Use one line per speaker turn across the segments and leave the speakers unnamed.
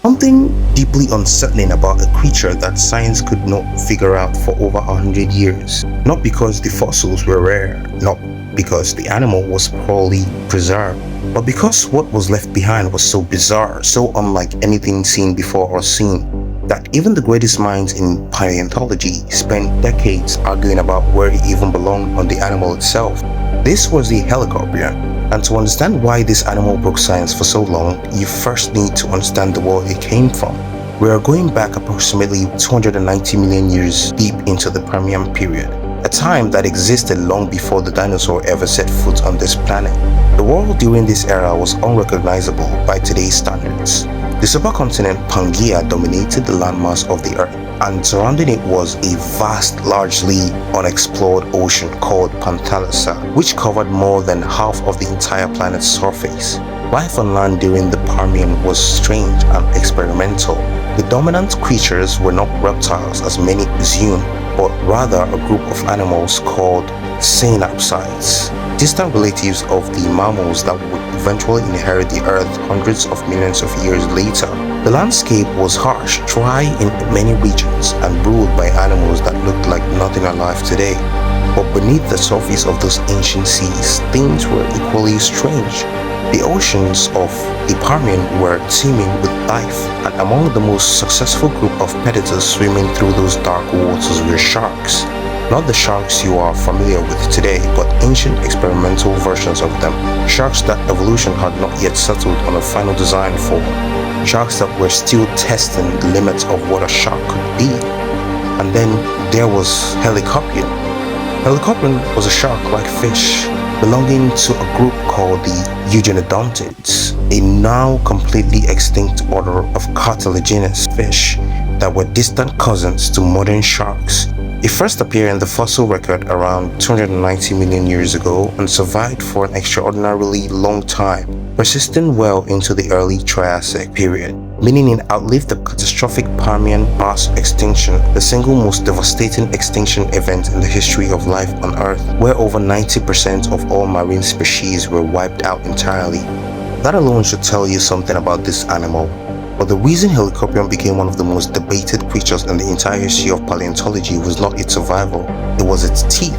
Something deeply unsettling about a creature that science could not figure out for over 100 years. Not because the fossils were rare, not because the animal was poorly preserved, but because what was left behind was so bizarre, so unlike anything seen before or seen, that even the greatest minds in paleontology spent decades arguing about where it even belonged on the animal itself. This was the Helicoprion. And to understand why this animal broke science for so long, you first need to understand the world it came from. We are going back approximately 290 million years deep into the Permian period, a time that existed long before the dinosaur ever set foot on this planet. The world during this era was unrecognizable by today's standards. The supercontinent Pangaea dominated the landmass of the Earth, and surrounding it was a vast, largely unexplored ocean called Pangaea, which covered more than half of the entire planet's surface. Life on land during the Permian was strange and experimental. The dominant creatures were not reptiles as many assume, but rather a group of animals called synapsids, distant relatives of the mammals that would eventually inherit the Earth hundreds of millions of years later. The landscape was harsh, dry in many regions, and ruled by animals that looked like nothing alive today. But beneath the surface of those ancient seas, things were equally strange. The oceans of the Permian were teeming with life, and among the most successful group of predators swimming through those dark waters were sharks. Not the sharks you are familiar with today, but ancient experimental versions of them. Sharks that evolution had not yet settled on a final design for. Sharks that were still testing the limits of what a shark could be. And then there was Helicoprion. Helicoprion was a shark-like fish belonging to a group called the eugeneodontids, a now completely extinct order of cartilaginous fish that were distant cousins to modern sharks. It first appeared in the fossil record around 290 million years ago and survived for an extraordinarily long time, persisting well into the early Triassic period, meaning it outlived the catastrophic Permian mass extinction, the single most devastating extinction event in the history of life on Earth, where over 90% of all marine species were wiped out entirely. That alone should tell you something about this animal. But the reason Helicoprion became one of the most debated creatures in the entire history of paleontology was not its survival, it was its teeth.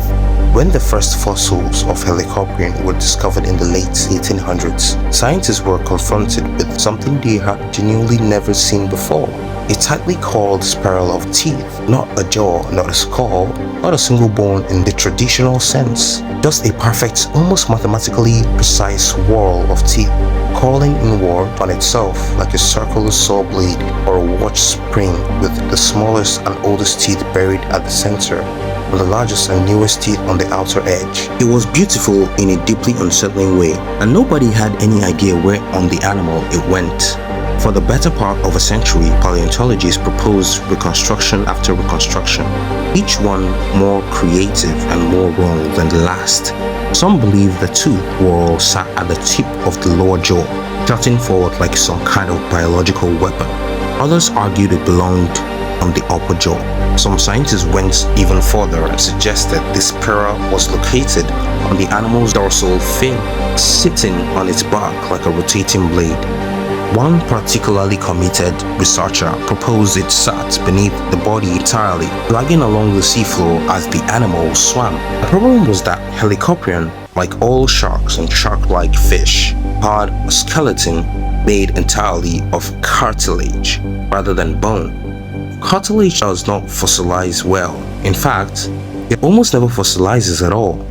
When the first fossils of Helicoprion were discovered in the late 1800s, scientists were confronted with something they had genuinely never seen before. A tightly coiled spiral of teeth, not a jaw, not a skull, not a single bone in the traditional sense, just a perfect, almost mathematically precise whorl of teeth, coiling inward on itself like a circular saw blade or a watch spring, with the smallest and oldest teeth buried at the center, and the largest and newest teeth on the outer edge. It was beautiful in a deeply unsettling way, and nobody had any idea where on the animal it went. For the better part of a century, paleontologists proposed reconstruction after reconstruction, each one more creative and more wrong than the last. Some believe the tooth whorl sat at the tip of the lower jaw, jutting forward like some kind of biological weapon. Others argued it belonged on the upper jaw. Some scientists went even further and suggested this spiral was located on the animal's dorsal fin, sitting on its back like a rotating blade. One particularly committed researcher proposed it sat beneath the body entirely, dragging along the seafloor as the animal swam. The problem was that Helicoprion, like all sharks and shark-like fish, had a skeleton made entirely of cartilage rather than bone. Cartilage does not fossilize well. In fact, it almost never fossilizes at all.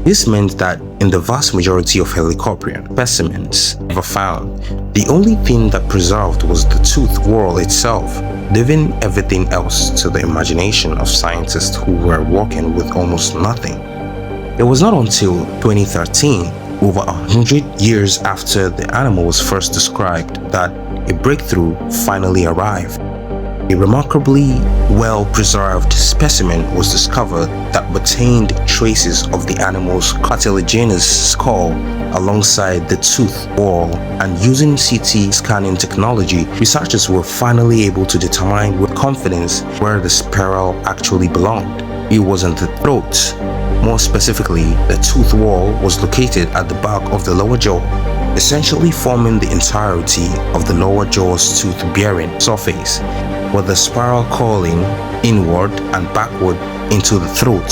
This meant that in the vast majority of Helicoprion specimens ever found, the only thing that preserved was the tooth whorl itself, leaving everything else to the imagination of scientists who were working with almost nothing. It was not until 2013, over 100 years after the animal was first described, that a breakthrough finally arrived. A remarkably well-preserved specimen was discovered that retained traces of the animal's cartilaginous skull alongside the tooth whorl, and using CT scanning technology, researchers were finally able to determine with confidence where the spiral actually belonged. It was in the throat. More specifically, the tooth whorl was located at the back of the lower jaw. essentially forming the entirety of the lower jaw's tooth-bearing surface, with the spiral coiling inward and backward into the throat.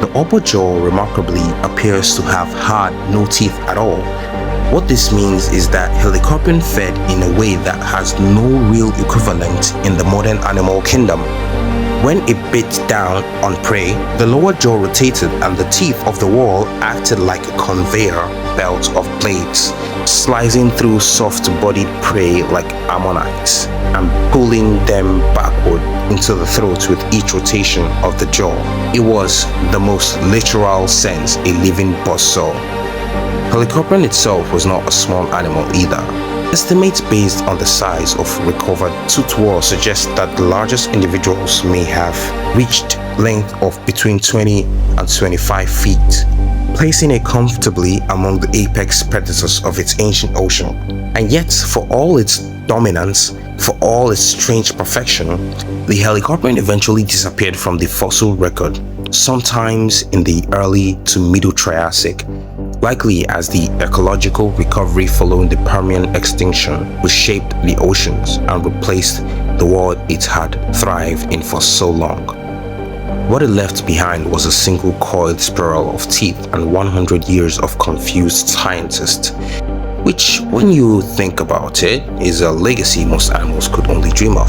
The upper jaw remarkably appears to have had no teeth at all. What this means is that Helicoprion fed in a way that has no real equivalent in the modern animal kingdom. When it bit down on prey, the lower jaw rotated and the teeth of the whorl acted like a conveyor belt of blades, slicing through soft-bodied prey like ammonites and pulling them backward into the throat with each rotation of the jaw. It was, the most literal sense, a living buzzsaw. Helicoprion itself was not a small animal either. Estimates based on the size of recovered tooth whorl suggest that the largest individuals may have reached length of between 20 and 25 feet, placing it comfortably among the apex predators of its ancient ocean. And yet, for all its dominance, for all its strange perfection, the Helicoprion eventually disappeared from the fossil record, sometimes in the early to middle Triassic, likely as the ecological recovery following the Permian extinction reshaped the oceans and replaced the world it had thrived in for so long. What it left behind was a single coiled spiral of teeth and 100 years of confused scientists, which, when you think about it, is a legacy most animals could only dream of.